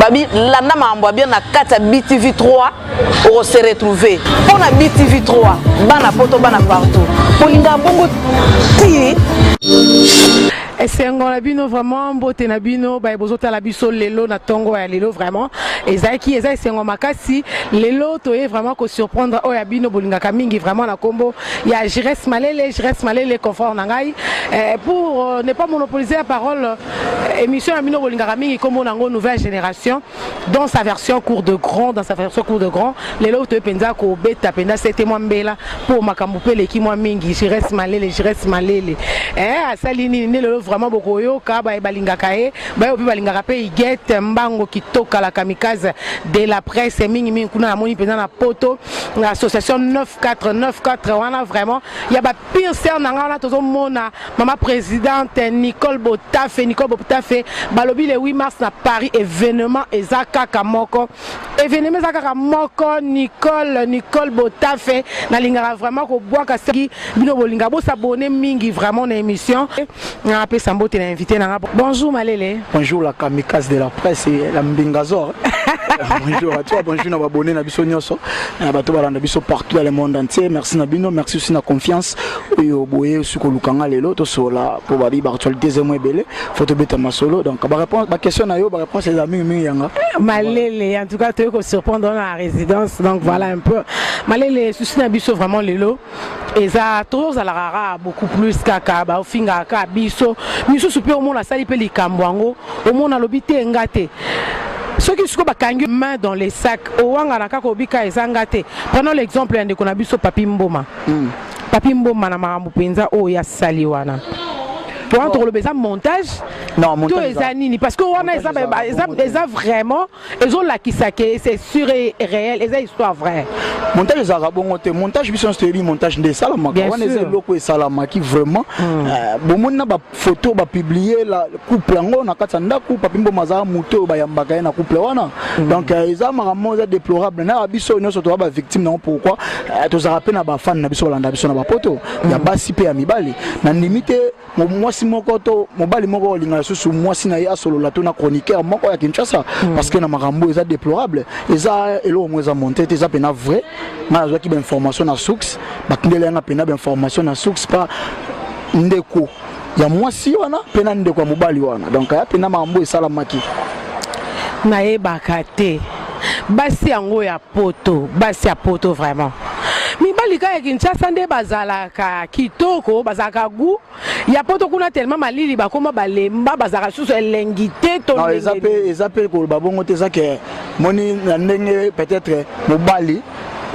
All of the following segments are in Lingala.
babi landa mambo bien na kata BTV3 on se retrouver on a BTV3 bana poto bana partout bolinga bongo ti et c'est un bino vraiment beauté na bino ba bozota la biso lelo na tongo ya lelo vraiment ezaki eza c'est un makasi lelo to est vraiment ko surprendre o ya bino bolinga kamingi vraiment na kombo ya Jires Malele confort na ngai pour ne pas monopoliser la parole émission ya bino bolinga kamingi kombo nango nouvelle génération dans sa version cours de grand lelo to penza ko beta penda c'était moi mbela pour makambo pele ki moi mingi Jires Malele asalini ne lelo vraiment beaucoup yoka ba balinga kae ba opi balinga pe iget mbango kitoka la kamikaze de la presse mingi kuna moni pena na poto l'association 9494 wana vraiment ya ba pire ser na ngala tozo mona mama présidente Nicole Botafe balobi le 8 mars na Paris événement ezaka moko Nicole Botafe na linga vraiment ko boaka seki bino bolinga bo s'abonner mingi vraiment na émission na pe sambo te na invité na bonjour Malele. Bonjour la kamikaze de la presse et la mbingazor. Bonjour à toi, bonjour na abonné na biso nyoso na bato balanda biso partout dans le monde entier. Merci na bino, merci aussi na confiance oyo boye suko lukanga lelo to sola pour babi ba actualité zemo ebele photo beta masolo donc ba réponse ba question na yo ba réponse les amis yanga Malele en tout cas tu ko surprendre dans la résidence donc voilà un peu Malele souci na biso vraiment lelo eza toujours à la rara beaucoup plus kaka ba finga ka biso super au monde la sali pe likambo yango au monde na lobité ngate ceux qui sont bakangi main dans les sacs au wanga na kako bika ezangate prenons l'exemple de konabiso Papi Mboma na marambo penza o ya saliwana pour entre le besoin montage non montage parce que on a vraiment ils ont la kisake c'est sûr et réel et histoire vraie montage les arabons montage biso story montage de salama on est loko et salama qui vraiment bon mona ba photo ba publier la couple ngo na katanda ku Papi Mboma za muto ba yambaka na couple wana donc ils a maramo za déplorable na biso no surtout ba victime non pourquoi to za rappel na ba fan na biso landa biso na ba poto ya basi pe ya mibali na limite moi si moko to mobali moko linga susu moi si na ya solo la to na chroniqueur moko ya Kinshasa parce que na marambo eza déplorable eza elo mo eza monté eza pena vrai na zo ki ba information na source ba kindele nga pena ba information na source pas ndeko ya moi si wana pena ndeko mobali wana donc ya pena marambo esala maki na e bakate basi yango ya poto vraiment mibalika ya Kinshasa nde bazalaka kitoko bazalaka gu ya poto kuna tellement malili bakoma balemba bazalaka susu elengite to non ezape ko babongo te zake moni na ndenge peut-être mobali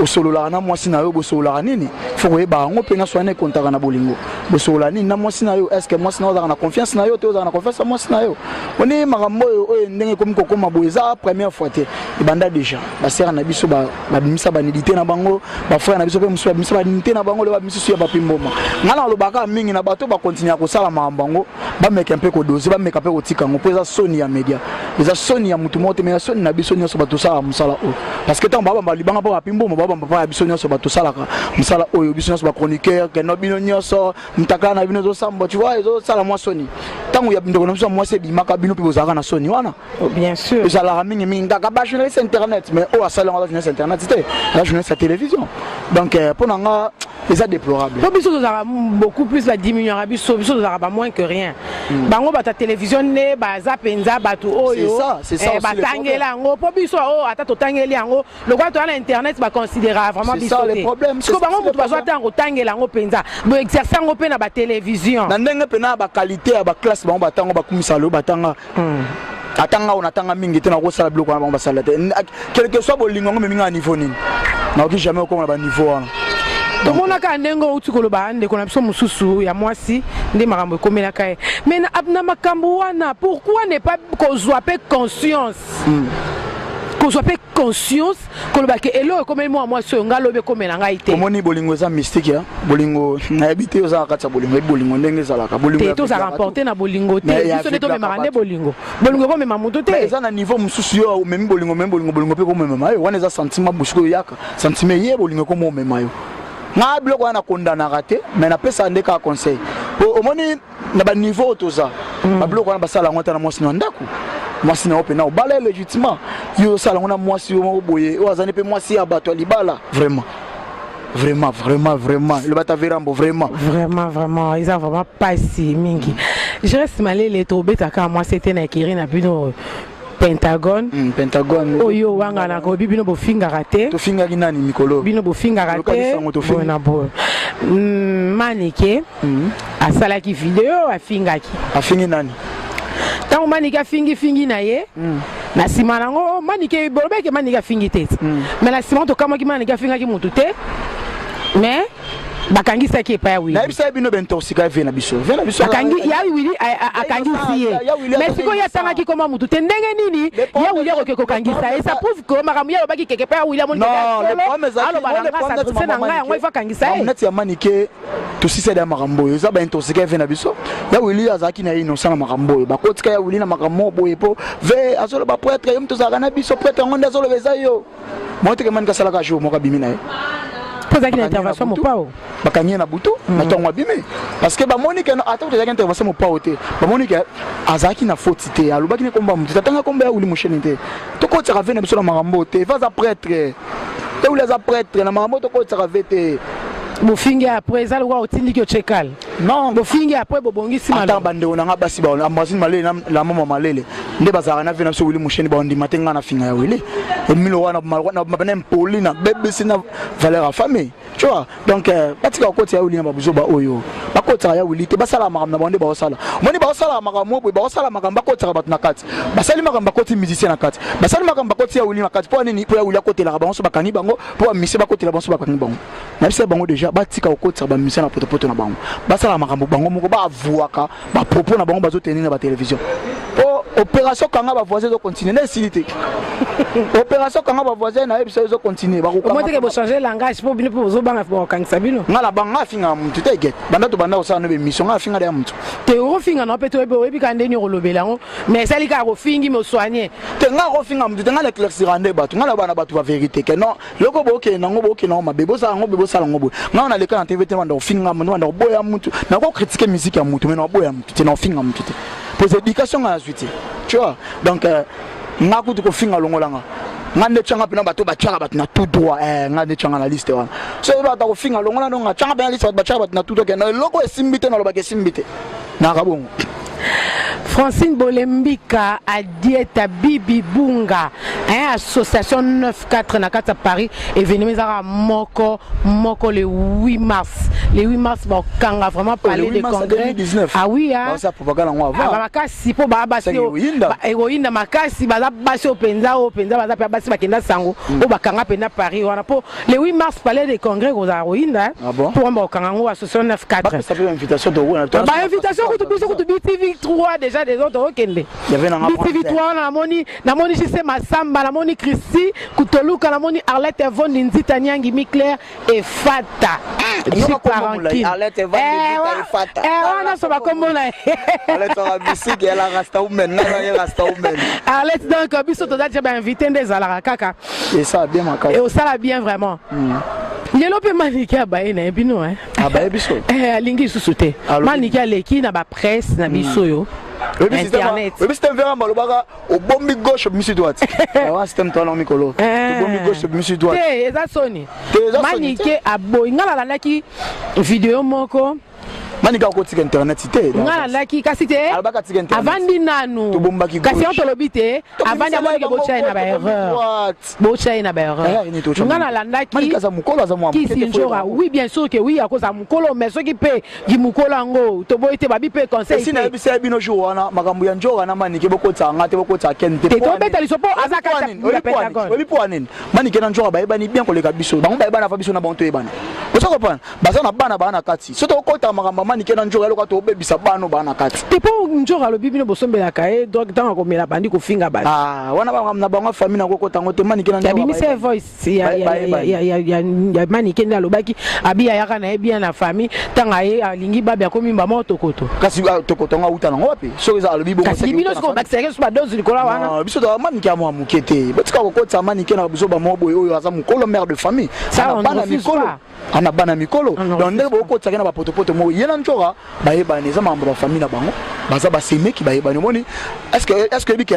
au solo la na mwasi na yo bo solo la nini faut que ba ngo pe na soane kontaka na bolingo bo solo la nini na mwasi na yo est-ce que mwasi na yo na confiance na yo te na confiance na mwasi na yo oni makambo oyo ndenge komi kokoma bo eza première fois te ibanda déjà ba sera na biso ba bimisa ba nidité na bango ba frère na biso pe musu ba bimisa ba nidité na bango le ba bimisa ya Papi Mboma ngala lobaka mingi na bato ba continuer ko sala makambo ba meka mpe ko doser ba meka mpe ko tika ngo pesa soni ya media eza soni ya mutu moto mais soni na biso nyoso bato sala musala o parce que tant baba ba libanga pa Papi Mboma baba papa biso nyoso bato salaka musala oyo biso nyoso ba chroniqueur que no bino nyoso mutaka na bino zo samba tu vois ezo sala moi soni tango ya bindo na biso moi se bimaka bino pe bozaka na soni wana bien sûr ça la mingi minga ka ba journaliste internet mais o asala ngala journaliste internet c'était la journaliste télévision donc pour nanga c'est déplorable pour biso zara beaucoup plus la diminuer biso zara ba moins que rien bango bata télévision ne baza penza batu oyo c'est ça batangela ngo pour biso o ata totangeli yango le quoi to na internet ba considérer vraiment biso c'est ça le problème parce que bango mutu bazwa tango tangela ngo penza bo exercer ngo pe na ba télévision na ndenge pe na ba qualité ya ba classe bango batango bakumisa lo batanga atanga on atanga mingi te na ko sala bloc bango basala te quel que soit bolingo ngo minga niveau nini na oki jamais ko na ba niveau wana donc on a ka ndengo utukolo ba ndeko na biso mususu ya mwasi ndi makambo ekomela kae mais na makambo wana pourquoi ne pas kozwa pe conscience kolobake elo comme moi so ngalobe komela ngai te omoni bolingo eza mystique ya bolingo na habité oza kata bolingo bolingo ndenge zalaka bolingo te to za rapporter na bolingo te biso ne to mema ne bolingo ko mema muto te eza na niveau mususu yo memi bolingo pe ko mema yo wana eza sentiment bushiko yaka sentiment ye bolingo ko mo mema yo na biloko wana condamna raté mais na pesa ndeka conseil omoni na ba niveau toza ba biloko wana basala ngota na mwasi na ndako mwasi na ope na obala légitimement yo sala ngona mwasi yo boye o azane pe mwasi ya bato libala vraiment le bata verambo vraiment ils ont vraiment pas si mingi je reste malé les tobeta ka moi c'était na kiri na bino Pentagone oyo wanga na ko bino bo finga raté to finga kinani mikolo bino bo finga raté bona bo Manike asala ki vidéo afinga nani tant Manike fingi na ye na sima nango Manike bolobeke Manike fingi tete mais la sima to kama ki Manike finga ki mutu te mais bakangisa ki pa ya wili na bisa bino bentoxika ve na biso bakangi ya wili akangisi ye mais siko ya tanga ki koma mutu te ndenge nini ya wili ko ke kangisa et ça prouve que makamu ya baki keke pa ya wili amoni alo balanga ça na nga yango ifa kangisa ye neti ya Manike to sise da makambo yo za bentoxika ve na biso ya wili azaki na ino sana makambo yo bakotika ya wili na makambo boye po ve azolo ba prêtre yo mto za kana biso prêtre ngonda azolo beza yo mote ke man ka sala ka jour moka bimina ye poza ki intervention mo pao bakanye na buto na tongo abime parce que ba Monique no ata ko intervention mo pao te ba Monique azaki na faute te alobaki ne komba mutu tatanga komba ya uli mosheni te to ko tsaka ve na biso na makambo te va za prêtre te uli za prêtre na makambo to ko tsaka ve te bofingi après ça le roi otindi ki chekal non bofingi après bobongisi ata bande ona nga basi ba amazine malele la mama malele nde bazaka na ve na biso uli mosheni ba ndi matenga na finga ya wili emilo wana na mabana mpoli na bébé sina valeur à famille tu vois donc batika okoti ya uli na babuzo ba oyo bakota ya uli te basala makambo na bande ba osala moni ba osala makambo boy ba osala makambo bakota batuna kati basali makambo bakoti musicien na kati basali makambo bakoti ya uli na kati po nini po ya uli akotela bango so bakani bango po mise bakotela bango so bakani bango na bisa bango déjà batika okoti ba musicien na poto na bango basala makambo bango moko ba avuaka ba propos na bango bazo tenir na ba télévision po opération kanga ba voisin zo continuer na silité opération kanga ba voisin na ebisa zo continuer ba ko comment que changer langage pour bino pour zo banga pour kangisa bino ngala banga finga mutu te get banda to banda osana be mission ngala finga ya mutu te ro finga na peto ebe obi kande ni rolobelango mais sali ka ro fingi me soigner te ngala finga mutu te ngala éclaircir ande batu ngala bana batu ba vérité que non loko boke na ngo boke na ma bebo sa ngo bebo sala ngo bo ngala na leka na TV te wanda finga mutu wanda boya mutu na ko critiquer musique ya mutu mais na boya mutu te na finga mutu te pour éducation à suite tu vois donc ngaku to ko finga longolanga ngande changa pina bato ba changa bato na tout droit ngande changa na liste wana so ba ta ko finga longola ndonga changa pina liste ba changa bato na tout droit na logo esimbite na loba ke simbite na kabongo Francine Bolembika a dieta Bibi Bunga, association 94 na kata Paris, événement à Moko le 8 mars. Le 8 mars, bon, quand on a vraiment parlé de congrès. 2019. Ah oui, hein. Ça pour pas qu'on va. Makasi po ba basi héroïne makasi ba basi au penza ba basi ba kenda sango o ba kanga penda Paris wana po le 8 mars parler de congrès aux héroïne pour un kanga association 94. Ça fait invitation de vous. Ba invitation ko to BTV 3 déjà des autres okende. Il y avait un BTV 3 na moni chez Masamba na moni Christy Kutoluka na moni Arlette Von Nzita Nyangi Miclair et Fata. Arlette Von Nzita et Fata. On a so ba komona. Arlette a bisiki elle a rasta women na rasta women. Arlette donc biso to déjà invité des alara kaka. Et ça bien ma et ça va bien vraiment. Lelo pe Manike abaye na ebino hein. Abaye biso. Lingi susute. Manike aleki na ba presse na biso yo. Internet. Le système vers Malobara au bombi gauche monsieur droite. Un système talon mikolo. Bombi gauche monsieur droite. Eh, eza soni. Manike aboinga la laki vidéo moko. Manika kotika internet cité. Ngala laki kasi te. Avandi nanu. Kasi on tolobi te. Avandi abonike bocha na ba erreur. Bocha na ba erreur. Ngala la laki. Manika za mukolo za mwa. Qui sinjora oui bien sûr que oui à cause à mukolo mais ceux qui paient gi mukolo ngo to boite ba bi paie conseil. Si na bisa bino jour wana makambu ya njora na manike bokota ngate bokota kente. Te to beta lisopo azaka ta. Oli po anene. Manike na njora ba ebani bien koleka biso. Bango ba ebana fa biso na banto ebana. Oso kopana. Baza na bana kati. Soto okota makambu manike na njora loka to bebisa bano bana kati. Te po njora lo bibino bosombela kae donc dans ko mela bandi ko finga ba. Ah wana ba na bango famille na kokota ngote manike na njora. Ya bimise voice ya manike na lobaki abia yaka na bien na famille tanga ye alingi babe akomi mbama tokoto. Kasi tokoto nga uta na ngope. So za lobibo ko. Kasi bino ko bakisere so ba dozi likola wana. Non biso to manike ya mwa mukete. Batika kokota manike na biso ba mobo oyo aza mukolo mère de famille. Ça on bana mikolo. Ana bana mikolo. Donc ndeko kokota kana ba potopoto mo yena njora bayebani eza mambo ba famille na bango baza basemeki bayebani moni est-ce que bike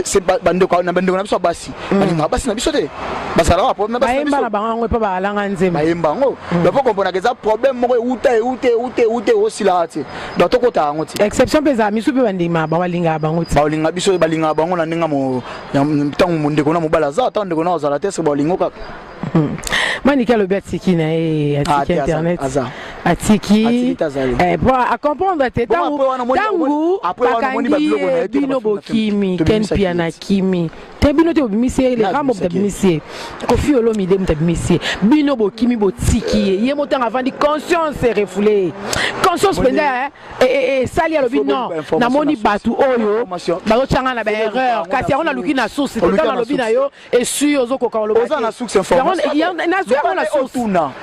c'est bandeko na biso basi balinga basi na biso te basala ba problème basi bayemba na bango pa balanga nzemba bayemba ngo donc comprendre que ça problème moko ute osila te donc to kota yango ti exception peza misu pe bandima ba walinga bango ti balinga biso balinga bango na ndinga mo ntango ndeko na mobala za ta ndeko na ozala te se balingo kaka Manika le Atiki na Atiki internet Atiki pour à comprendre te tangu bakangi bino bokimi ken piana kimi te bino te obimisi les rambo obimisi Kofi Olomide obimisi bino bokimi botiki ye motanga avant di conscience refoulée conscience penda et sali alobi non na moni batu oyo bazo changa na ba erreur kasi on a luki na source te dans lobi na yo et sur ozo koka lobi oza na source information na source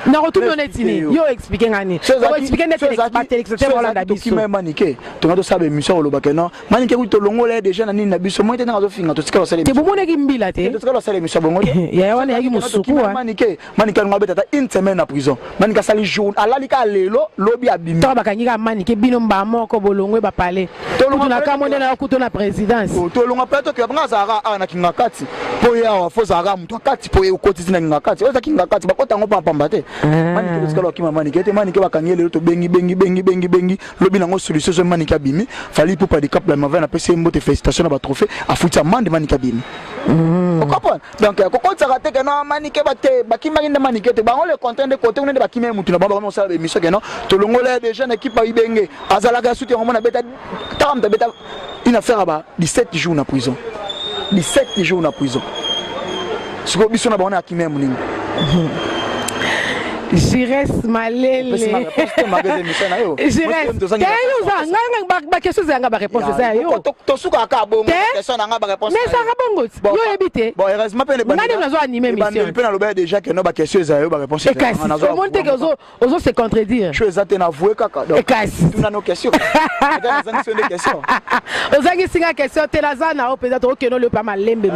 na retourne netini yo expliquer ngani yo expliquer net téléspectateur wala da biso qui manike to ngato sabe émission loba keno manike ku to longola déjà na nini na biso mo tena ngazo finga to tikala sala te bomone ki mbila te to tikala sala émission bongo ya wana yaki musuku manike ngabeta ta une semaine na prison manike sali jour alalika lelo lobi abimi to bakanyika manike bino mba moko bolongwe ba parler to na kamonde na kuto na présidence to longa peto ke banga zara ana kinga kati po ya wa fo zara mtu kati po ye ukoti na kinga kati oza kinga kati bakota ngo pamba te manike to tikala ki manike te manike bakanyele lelo to bengi lobi nango solution so manike abimi fali pour pas de cap la mavana pese mbote félicitations na ba trophée afuti amande manike abimi on comprend donc ko tsaka te que non manike bate bakimaki nde manike te bango le content de côté on de bakimé mutu na baba mo sala émission que non to longole déjà une équipe ibenge azalaka soutien on na beta tam beta une affaire ba 17 jours na prison 17 jours na prison siko biso na bango na kimé muninga Jires Malele. Jires. Ba question zanga ba réponse ça yo. To suka ka bongo question nga ba réponse. Mais ça rabongo. Yo ebité. Bon heureusement pe le bandi. Ngani nazo animer mission. Il peut na loba déjà que no ba question za yo ba réponse. Et kasi. Au monde que ozo se contredire. Je za te na vouer kaka. Et kasi. Tu na no question. Ozangi singa question te la za na o peut-être o que no le pas malembe.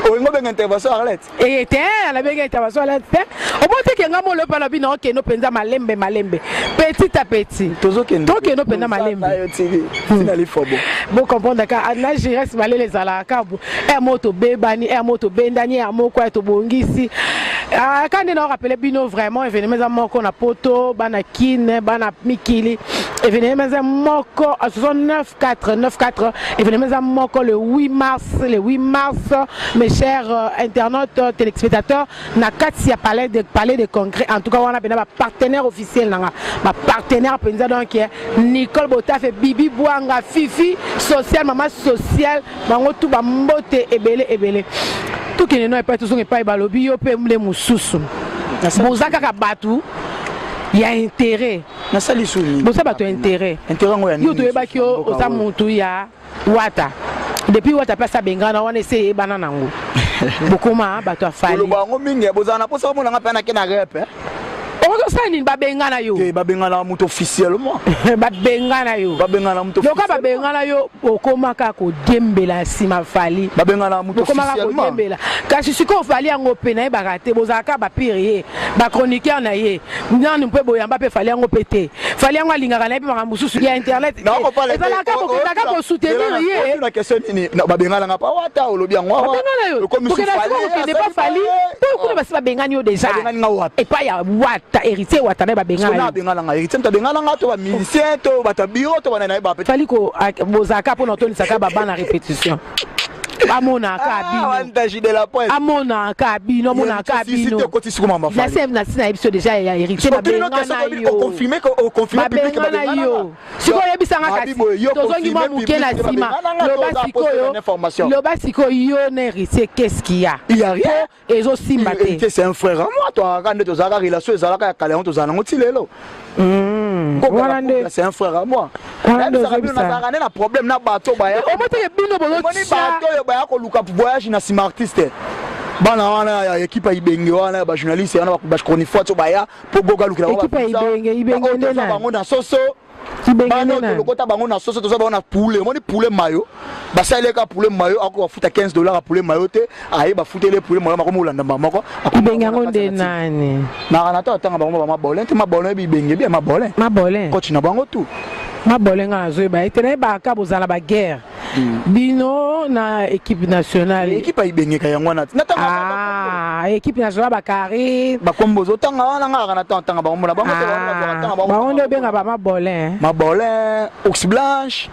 O ngo benga intervention Arlette. Et te la benga intervention Arlette. Au monde que ngamo le pas la bino que no penza malembe petit à petit tozo que no penza malembe finali fobo bon comprendre ka ana Jires Malele zala kabu moto bebani moto bendani moko to bongisi quand on rappelle bino vraiment événement moko na poto bana kine bana mikili événement moko à 94 événement moko le 8 mars mes chers internautes téléspectateurs na kati ya palais de congrès en tout cas on a un partenaire officiel ma partenaire penza donc Nicole Botafe Bibi Bouanga Fifi social maman social bango tout ba mbote ebele tout qui ne pas tout son pas balobi yo pe mle mususu bozaka ka batu ya intérêt na sali suni boza batu intérêt ngo ya yo to ebaki o sa mutu ya wata depuis wata pasa bengana wana ese bana nango bokoma batu afali lo bango mingi bozana posa mo nga pe na kena rep ozo sani babengana yo babengana mutu officiellement babengana yo mutu loka babengana yo okoma ka ko dembela sima fali babengana mutu officiellement dembela kasi siko fali yango pe na bakate bozaka ba pire ba chroniqueur na ye nani mpe boyamba pe fali yango pété fali yango alingaka na pe makambo susu ya internet ezalaka bokendaka ko soutenir ye na question nini babengana nga pa wata olobi yango babengana yo kokende pa fali pour basi babengani yo déjà et pas ya wata héritier watane ba bengana nga héritier mtabengana nga to ba musicien to ba tabiro to bana na ba fali ko bozaka pour n'entendre ça ba bana répétition amona kabino mona kabino la sème na sina episode déjà ya héritier ba bengana yo confirmer que confirmer public ba bengana yo siko yebisanga kasi tozongi mo muke na sima loba siko yo na héritier qu'est-ce qu'il y a rien ezo simba te c'est un frère à moi toi quand to zaka relation ezalaka ya kala on to zana ngoti lelo c'est un frère à moi na problème na bato ba ya bato yo ba ya ko luka voyage na sim artiste bana wana ya equipe ibenge wana ba journaliste wana ba chroniqueur to ba ya po boga lukira equipe ibenge na bango na soso Kibengene na. Lokota bango na sauce toza bango na poulet. Moni poulet mayo. Basa eleka poulet mayo ako bafuta $15 à poulet mayo te. Aye bafuta le poulet mayo mako molanda mako. Kibengango nde nani. Na kana to tanga bango ba mabolin te mabolin bibenge bien mabolin. Mabolin. Coach na bango tout. Mabolin nga zo ba etene ba ka bozala ba guerre. Bino na équipe nationale. Équipe ibenge ka yango na. Ah, équipe nationale ba carré. Ba kombo zo tanga wana nga kana tanga bango na bango te tanga bango. Ba onde benga ba mabolin. Mabolin, ox blanche.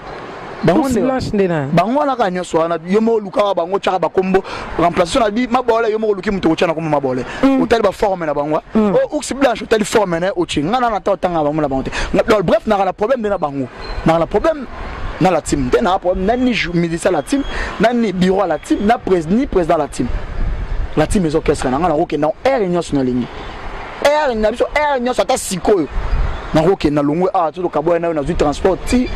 Ox blanche ndena. Bango na kanyo so na yomo luka bango chaka ba kombo remplacement na bi mabolin yomo luki muto chana comme mabolin. Hôtel ba forme na bango. O ox blanche hôtel forme na o chinga na tanga bango na bango te. Bref na la problème de na bango. Na la problème na la team. Na problème na ni musicien la team, na ni bureau la team, na président la team. La team les orchestres na roke na air union na ligne. Air na biso air union ata sikoyo. Na roke na longwe to kaboya na du transport ti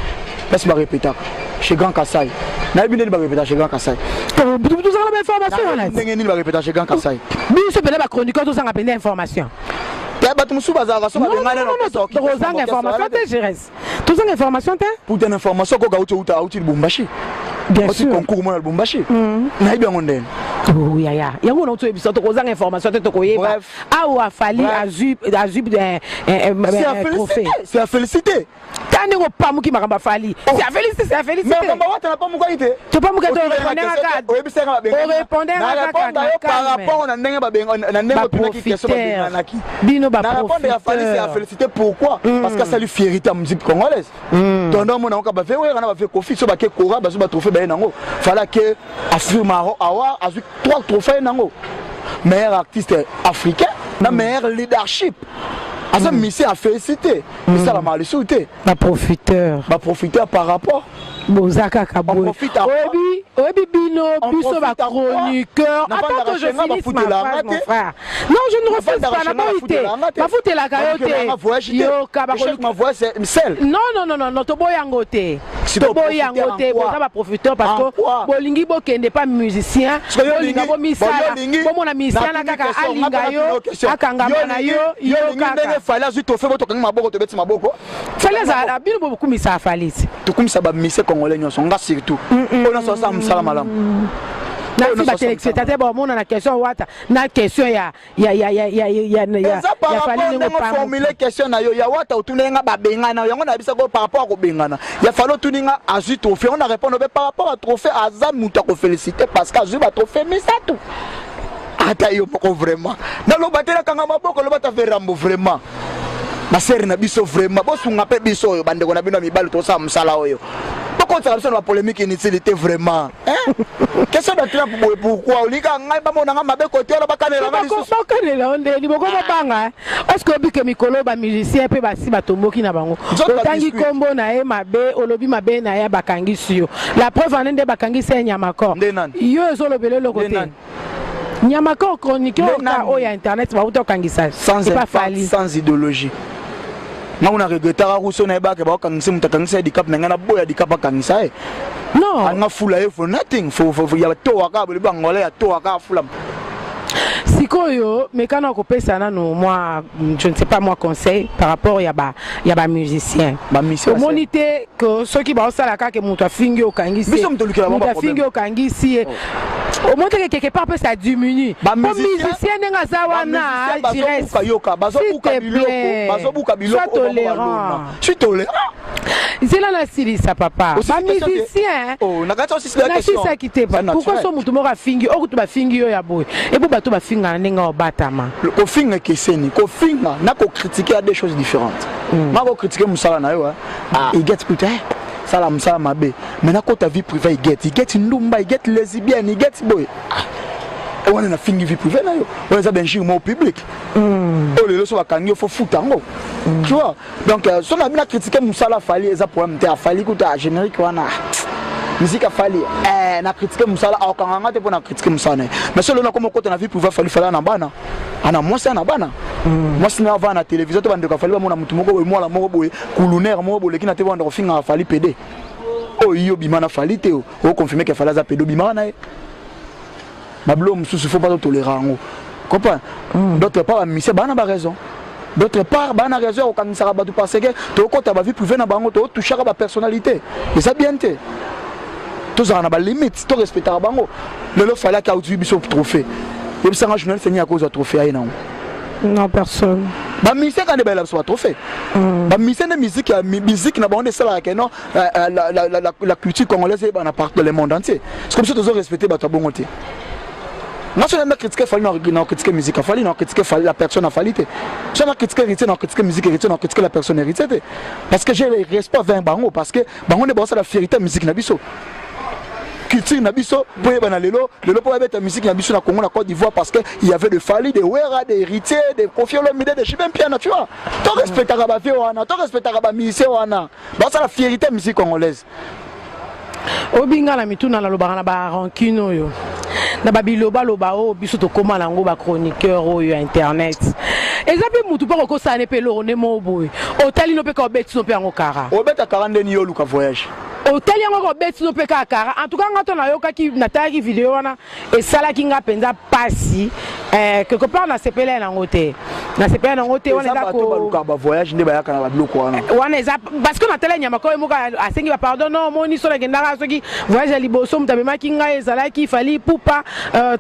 laisse me répéter chez Grand Kassai. Na bi ne ba répéter chez Grand Kassai. Tout ça la information là. Ndenge ni ba répéter chez Grand Kassai. Bi se pele ba chroniqueur tout ça ngapende information. Ya ba tumusu bazara so ba ngana no Rozanga information te Gérès. Tout ça information te? Pour une information ko ga uti Lubumbashi. Bien sûr. Concours mo na Lubumbashi. Na ibi ngondene. Oh ya ya. Yango na to ebiso to Rozanga information te to koyeba. Ah ou a fallu azub trophée. C'est à féliciter. Tande ko pa muki makamba fali. C'est à féliciter, c'est à féliciter. Mais maman wata na pa muka ite. Tu pas muka to répondre à ça. O ebisa nga ba benga. O répondre à ça par rapport na ndenge ba benga na ndenge ba ki question ba benga naki. Bino ba profiteur. C'est à féliciter pourquoi? Parce que ça lui fierté à musique congolaise. Tondon mo na ko ba fait we na ba fait Kofi so ba ke Kora ba so ba trophée ba nango. Fallait que affirma awa a 3 trophées nango. Meilleur artiste africain, na meilleur leadership. Asa mission à féliciter. Mais ça la malisuté. Ba profiteur par rapport. Bozaka Kaboué. Obi Bino, Biso ba chroniqueur. Attends que je finisse ma phrase, mon frère. Non, je ne refuse pas la vérité. Ma foute la carotte. Yo, ma voix c'est celle. Non, Tobo Yangote. Tobo Yangote, Boza ba profiteur parce que Bolingi Bokende pas musicien. Bolinga bo misala. Bomo na misala kaka alinga yo, akangama na yo, yo kaka. Fallait juste faire votre maboko to beti maboko. Fallait ça, Bino beaucoup misa falisi. To kumisa ba mise congolais nyonso nga surtout. On a ça msala malam. Na si ba téléspectateur ba mona na question wata na question ya fallait ngo formuler question na yo ya wata utunenga ba bengana yango na bisa ko par rapport ko bengana. Ya fallo tuninga azu trophée on a répondre par rapport à trophée azam muta ko féliciter parce que azu ba trophée mais ça tout. Ata yo moko vraiment. Na lo batela kanga maboko lo bata faire rambo vraiment. Ma sœur na biso vraiment bo sunga pe biso yo bandeko na bino mibali to sa msala oyo. Pourquoi ça la polémique inutilité vraiment hein? Question de trap pourquoi olika ngai ba mona nga mabe côté la bakanela nga biso. Bakanela onde ni boko banga. Est-ce que bike mikolo ba musicien pe ba si batomboki na bango. Tangi kombo na e mabe olobi mabe na ya bakangi sio. La preuve en ende bakangi se nyamako. Yo ezo lobele le côté. Nyamako chroniqueur ka o ya internet ba utokangisa. Sans idéologie. On a regretté à Rousseau Neba que Bakangsi Mutakangsi handicap n'a boya handicap Bakangsa. Non, on a foulé for nothing. Il y a tout à cas, le Bangolais a tout à cas foulam. Sikoyo, mais quand on coupe ça, moi, je ne sais pas moi conseil par rapport il y a ba musicien. Au monité que ceux qui baissent la carte que monta fingi au Kangisi. Monta fingi au Kangisi. Au moins quelque part peut ça diminue. Ba musicien n'enga zawana, Gérès. S'il te plaît. Sois tolérant. Je suis tolérant. C'est là la Syrie ça papa. Ba musicien. Oh, na gato aussi la question. Na qui te pas. Pourquoi so mutu mora fingi, o kutu ba fingi yo ya boy. Et pour bato ba finga n'enga obatama. Ko finga keseni, ko finga na ko critiquer à des choses différentes. Ma ko critiquer musala na yo il get putain. Ça la musala mabe. Mais na ko ta vie privée il get ndumba, il get lesbienne, il get boy. On a fingi vie privée na yo. On a benji au public. Oh les so bakangi il faut foutre ngo. Tu vois? Donc si on a bien critiquer musala fali eza problème te fali kuta générique wana. Musique a fallu na critiquer musala au kanganga te pour na critiquer musala mais solo na comme côté na vie privée fali na bana ana moi ça na bana moi si na va na télévision to bande ka fali ba mona mutu moko boy moi la moko boy kulunaire moko boy ki na te bande ko finga fali PD oh yo bimana fali te o confirmer que fali za PD bimana na bablo mususu faut pas tolérer ngo comprends d'autre part mission bana ba raison d'autre part bana raison au kangisaka batu parce que to kota ba vie privée na bango to toucher ba personnalité et ça bien té tous on a ba limite to respecter bango le fallait qu'a utilisé biso trophée et puis ça un journal fini à cause de trophée ay non personne ba musique quand bela so trophée ba musique na bango ça là que non la culture congolaise est dans partout dans le monde entier c'est comme ça tous respecter ba bango té. Moi, je ne critique pas la critique musique, il faut critiquer la personne à qualité. Je ne critique héritier, non critique musique, héritier, non critique la personne héritier. Parce que j'ai le respect vers Bango, parce que Bango n'est pas la fierté musique nabiso. Culture nabiso, pour y aller lelo pour mettre la musique nabiso na Congo, na Côte d'Ivoire, parce que il y avait de Fali, des Wera, des héritiers, des Kofi Olomide, des Chibem Piana, tu vois. Tu respectes la vie wana, tu respectes la musique wana. C'est la fierté musique congolaise. Obinga la mituna la lobana ba rancune yo. Na babiloba loba o biso to koma nango ba chroniqueur oyo internet. Ezape mutu pa ko sane pe lo ne mo boy. Otali no pe ko beti no pe ngo kara. Obeta 42 yo luka voyage. Otali ngo beti no pe ka kara. En tout cas ngato na yo ka ki na tagi vidéo wana et sala ki nga penza pasi quelque part na sepele na ngote. Na sepele na ngote wana za ko luka ba voyage ne ba yaka na ba biloko wana. Wana eza parce que na tele nyama ko mo ka asengi ba pardon non moni so na gendaka soki voyage liboso mutabema ki nga ezala ki fali poupa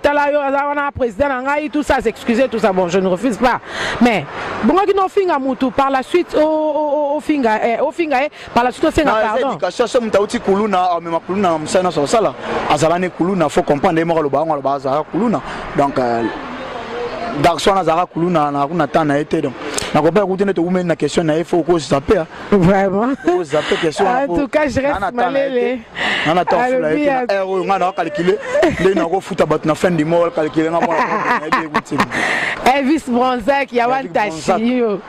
tala yo wana président na ngai tout ça s'excuser tout ça bon je ne refuse pas mais bon qui no finga mutu par la suite au finga par la suite senga pardon éducation so mutauti kuluna mema kuluna msana so sala azalane kuluna faut comprendre mo lo ba azala kuluna donc garçon azara kuluna na kuna tana été donc na ko pas écouter to women na question na il faut ko zapper vraiment ko zapper question en tout cas je reste malele on attend la été on a calculé les na ko futa bat na fin du mois calculer na moi Elvis Bronzac ya wantashi yo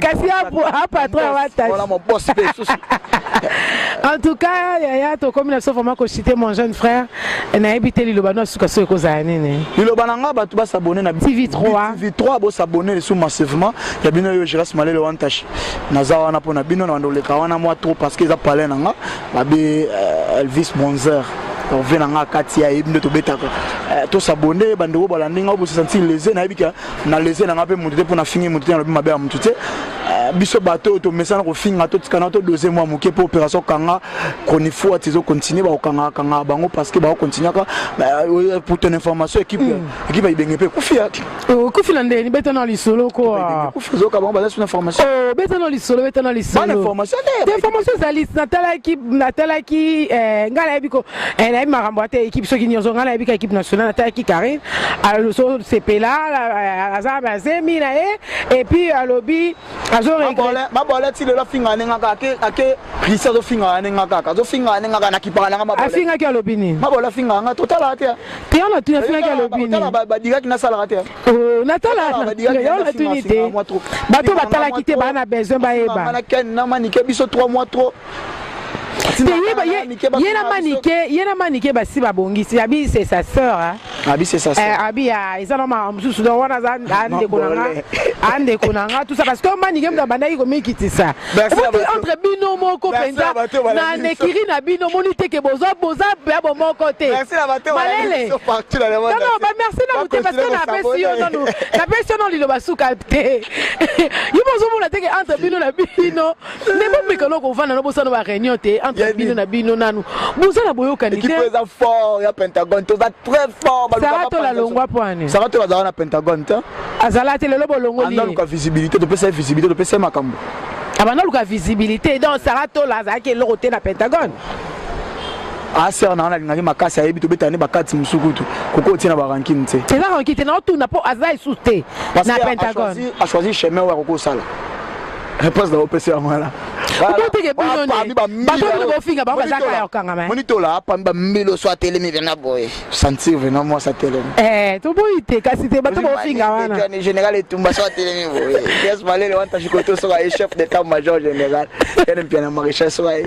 kasi a patron wantashi voilà mon boss en tout cas ya to comme na so vraiment ko citer mon jeune frère na habité Lilobano suka so ko zanene Lilobana nga batu ba s'abonner na TV3 bo s'abonner sur massivement ya bino yo je reste malele wantashi nazawa na pona bino na ndoleka wana moi trop parce que za parler nanga babe Elvis Bronzer on vient en Katia et nous to s'abonner bando balandinga bo se sentir lésé na bika na lésé na ngape mutu pour na finir mutu na mabe mutu te biso bato to message ko finga to tikana to deuxième mois muke pour opération kanga konifo atizo continuer ba kanga bango parce que ba continuer pour ton information équipe ibenge pe kufia kufila ndeni betana lisolo ko kufizo ka bango ba sur information betana lisolo bonne information zali natala ki ngala biko na makambo ate équipe soki nyozo ngala bika équipe nationale natala ki Karine alors so sepela azaba zemi na et puis alobi azo mabola ti le finga nenga ake Christian zo finga nenga kaka zo finga nenga na kipana nga mabola afinga ki alobi ni mabola finga nga total ate te on a tu finga ki alobi ni total ba direct na sala ate natala yo la tunité bato batala ki te ba na besoin ba eba na ken na manike biso 3 mois trop yena manike basi babongisi abi c'est sa sœur hein abi c'est sa sœur abi ya ezana ma mususu do wana za ande konanga tout ça parce que manike mda bandaki ko mikitisa entre bino moko penza na nekiri na bino monite ke boza ya bo moko te merci la bateau malele non ba merci na muté parce que na pesi yo non na pesi non lilo basuka te yo bozo mona te ke entre bino na bino ne bo mikolo ko vana no bosa no ba réunion te entre bino na bino nanu boza na boyo kanite équipe est fort ya Pentagone to très fort ça va to la longwa poane ça va to bazala na Pentagone ta azala te lelo bolongo li anda ka visibilité to pesa visibilité to pesa makambo abana luka visibilité donc ça va to la za ke lo côté na Pentagone sœur na ngaki makasi ayebi to betane bakati musukutu koko tina ba ranking te c'est là ranking te na to na po azai souté na Pentagone a choisi chemin wa koko sala réponse de OPC à moi là monito là pamba milo soit télé mi vena boy sentir vraiment moi ça télé to boite kasi te bato bo finga wana général et tumba soit télé mi boy yes malé le wanta chikoto so est chef d'état major général ene piana maréchal so ay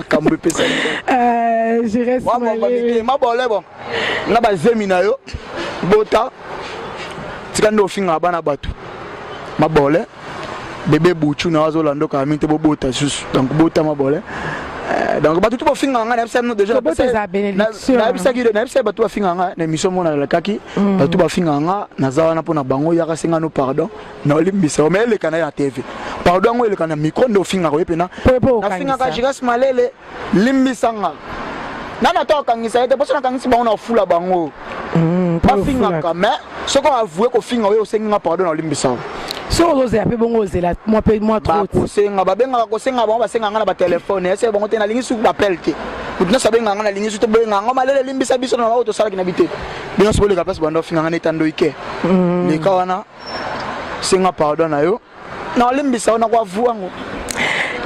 kambu pesa je reste malé ma bolé bon na ba zemina yo bota tikando finga bana bato ma bolé bébé bouchou na wazo lando ka minte bo bota sus donc bota ma bolé Donc ba tout ba finga nga na psa no déjà na psa ki na psa ba tout ba finga nga na mission mona la kaki ba tout ba finga nga na zawa na pona bango ya ka singa no pardon na olimbisa o mele kana ya TV pardon ngo ele kana micro ndo finga ko epena na finga ka jigas malele limbisa nga nana to kangisa ete boso na kangisi bango na fula bango ba finga ka mais ce qu'on avoué ko finga we o singa pardon na olimbisa so oze ape bongo ozela moi trop ko senga ba benga ko senga bango ba senga nga na ba téléphone ese bango te na lingi su ba pelte kutuna sabenga nga na lingi su to benga nga malele limbisa biso na auto sala kina bite bino so boleka place bando finga nga na tando ike le kawana senga pardon na yo na limbisa ona kwa vuango.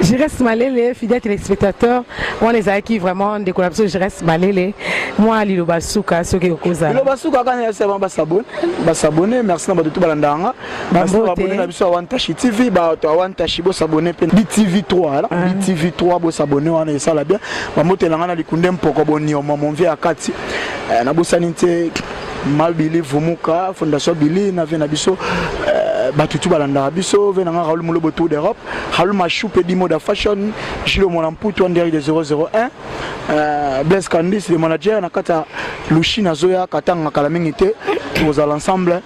Je reste malélé, fidèles téléspectateurs. Moi, les acquis vraiment des collaborations, je reste malélé. Moi, Lilo Basuka, ce qui est au cause. Lilo Basuka, quand il y a vraiment s'abonner, merci de tout balandanga. Merci d'abonner à Bisso Awantashi TV, Awantashi bo s'abonner, BTV 3, BTV 3 bo s'abonner, on est ça là bien. Mamote langana likundem poko boni o mon vieux akati. Na bosanité Malbili Vumuka, Fondation Billy, na vena Bisso batutu balanda biso venanga Raoul Mulobo Tour d'Europe Raoul Machoupe di mode fashion Gilo Molamputu Anderi de 001 Blaise Candice le manager na kata Lushina Zoya katanga kala mingite aux l'ensemble.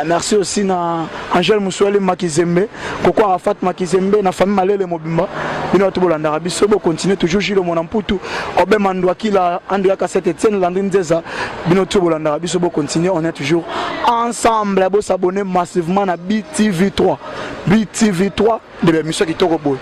Merci aussi na Angel Mousoueli Makizembe Koko Arafat Makizembe na famille Malele Mobimba bino to bolanda biso bo continuer toujours Gilo Molamputu Obe Mandwa Kila Andrea Cassette Etienne Landine Zeza bino to bolanda biso bo continuer on est toujours ensemble bo s'abonner massivement na BTV3 BTV3 de l'émission qui tourne beau.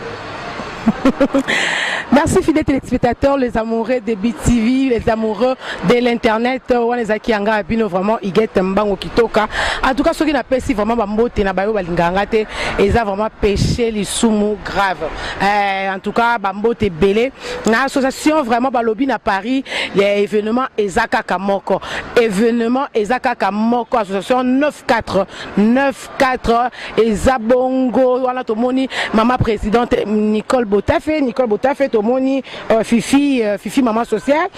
Merci fidèles téléspectateurs, les amoureux de BTV, les amoureux de l'internet, les akianga bino vraiment iget mbango kitoka. En tout cas ceux qui n'appellent si vraiment bambote na bayo balinganga te, ils ont vraiment péché les soumou grave. En tout cas bambote belé. Na association vraiment balobi na Paris, les événements Ezaka Kamoko. Événement Ezaka Kamoko association 94 Ezabongo wala tomoni maman présidente Nicole Botafe tomoni Fifi maman sociale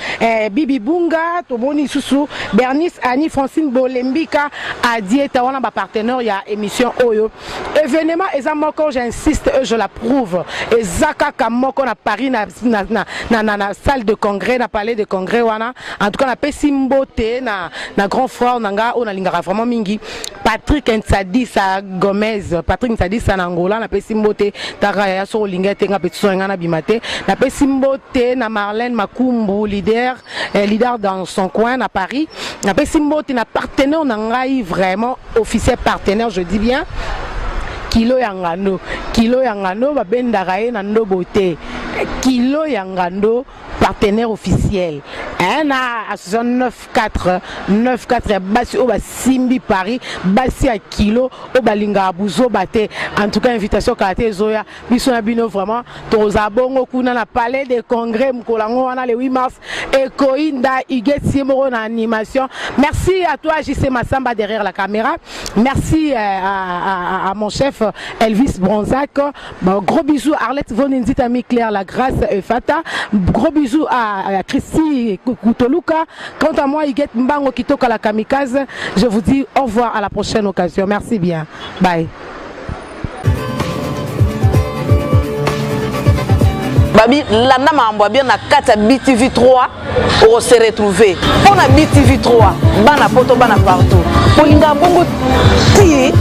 Bibi Bunga tomoni Susu Bernice Annie Francine Bolembika Adieta wana ba partenaire ya émission Oyo événement ezamoko j'insiste je l'approuve Ezaka Kamoko na Paris na salle de congrès na palais de congrès wana en tout cas na pesimbote na grand frère nanga on a lingara vraiment mingi Patrick Nsadisa Gomez Patrick Nsadisa na Angola na pesimbote tara ya so lingete nga petit na bimate na pesimbote na Marlène Makumbu leader dans son coin à Paris na pesimbote na partenaire na ngai vraiment officiel partenaire je dis bien Kilo Yangano babenda rae na ndobote Kilo Yangando partenaire officiel na association 94 basi oba simbi Paris basi à Kilo obalinga abuzo bate en tout cas invitation kate zoya biso na bino vraiment toza bongo kuna na palais de congrès mkolango wana le 8 mars et koinda igeti moro na animation. Merci à toi JC Massamba derrière la caméra, merci à mon chef Elvis Bronzac, gros bisous à Arlette Vonenzita Claire la grâce Fata, gros bisous à Christy Koutoluka. Quant à moi, Iguet Mbango Kitoka la Kamikaze, je vous dis au revoir à la prochaine occasion. Merci bien. Bye. Babi, landa mambo bien na kata BTV3 on se retrouver. On a BTV3, bana poto bana partout. Polinga bongo ti